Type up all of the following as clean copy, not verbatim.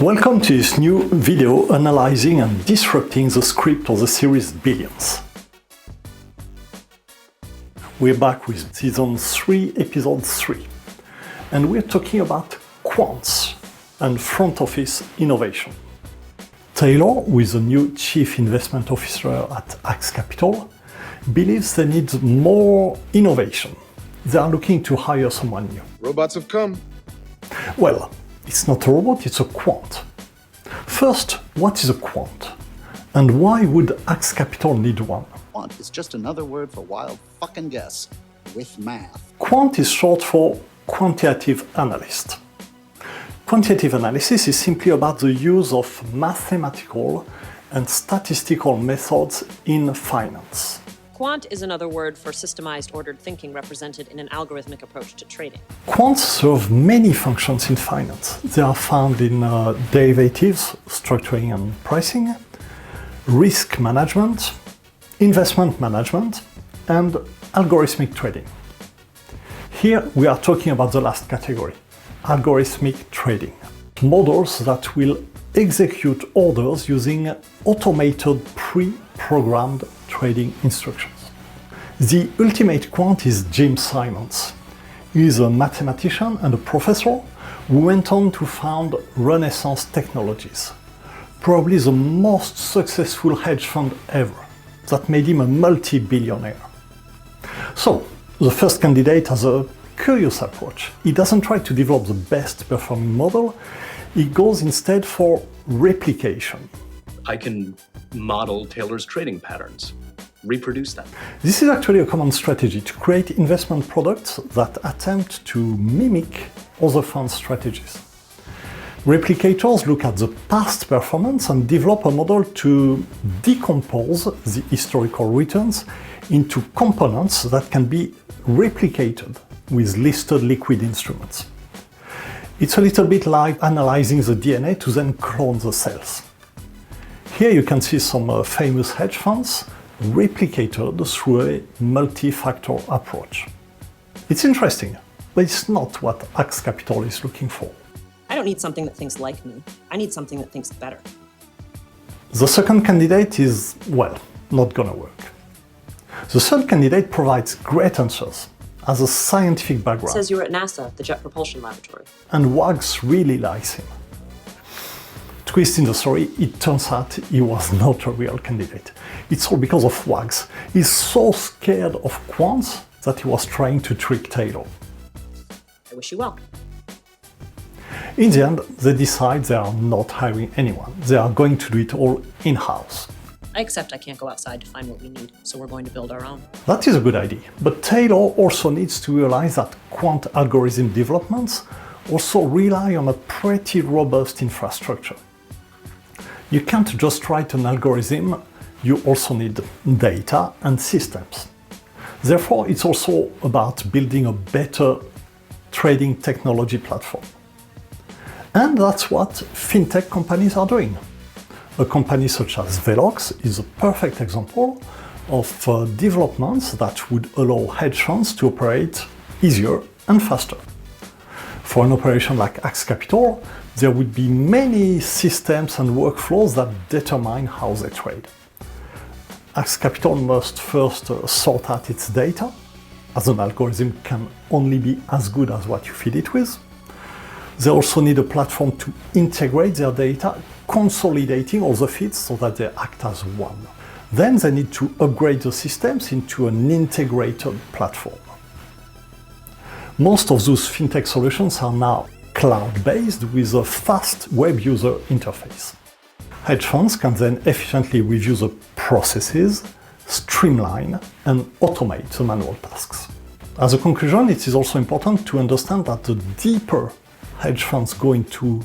Welcome to this new video analyzing and disrupting the script of the series Billions. We're back with season 3, episode 3, and we're talking about quants and front office innovation. Taylor, who is the new chief investment officer at Axe Capital, believes they need more innovation. They are looking to hire someone new. Robots have come. Well, it's not a robot, it's a quant. First, what is a quant? And why would Axe Capital need one? Quant is just another word for wild fucking guess with math. Quant is short for quantitative analyst. Quantitative analysis is simply about the use of mathematical and statistical methods in finance. Quant is another word for systemized ordered thinking represented in an algorithmic approach to trading. Quants serve many functions in finance. They are found in derivatives, structuring and pricing, risk management, investment management, and algorithmic trading. Here we are talking about the last category, algorithmic trading. Models that will execute orders using automated pre-programmed trading instructions. The ultimate quant is Jim Simons. He is a mathematician and a professor who went on to found Renaissance Technologies, probably the most successful hedge fund ever, that made him a multi-billionaire. So, the first candidate has a curious approach. He doesn't try to develop the best performing model, he goes instead for replication. I can model Taylor's trading patterns, reproduce them. This is actually a common strategy to create investment products that attempt to mimic other funds' strategies. Replicators look at the past performance and develop a model to decompose the historical returns into components that can be replicated with listed liquid instruments. It's a little bit like analyzing the DNA to then clone the cells. Here you can see some famous hedge funds replicated through a multi-factor approach. It's interesting, but it's not what Axe Capital is looking for. I don't need something that thinks like me. I need something that thinks better. The second candidate is, well, not gonna work. The third candidate provides great answers, has a scientific background. Says you were at NASA, the Jet Propulsion Laboratory. And Wags really likes him. Twist in the story, it turns out he was not a real candidate. It's all because of Wags. He's so scared of quants that he was trying to trick Taylor. I wish you well. In the end, they decide they are not hiring anyone. They are going to do it all in-house. I accept I can't go outside to find what we need, so we're going to build our own. That is a good idea, but Taylor also needs to realize that quant algorithm developments also rely on a pretty robust infrastructure. You can't just write an algorithm, you also need data and systems. Therefore, it's also about building a better trading technology platform. And that's what fintech companies are doing. A company such as Velox is a perfect example of developments that would allow hedge funds to operate easier and faster. For an operation like Axe Capital, there would be many systems and workflows that determine how they trade. Axe Capital must first sort out its data, as an algorithm can only be as good as what you feed it with. They also need a platform to integrate their data, consolidating all the feeds so that they act as one. Then they need to upgrade the systems into an integrated platform. Most of those fintech solutions are now cloud-based with a fast web user interface. Hedge funds can then efficiently review the processes, streamline, and automate the manual tasks. As a conclusion, it is also important to understand that the deeper hedge funds go into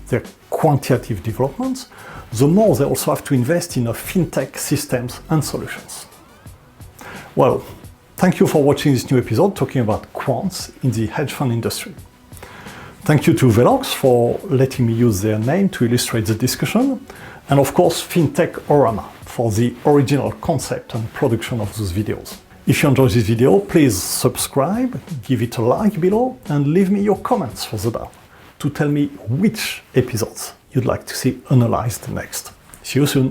their quantitative developments, the more they also have to invest in fintech systems and solutions. Well, thank you for watching this new episode talking about quants in the hedge fund industry. Thank you to Velox for letting me use their name to illustrate the discussion, and of course Fintech Orama for the original concept and production of those videos. If you enjoyed this video, please subscribe, give it a like below, and leave me your comments further down to tell me which episodes you'd like to see analyzed next. See you soon!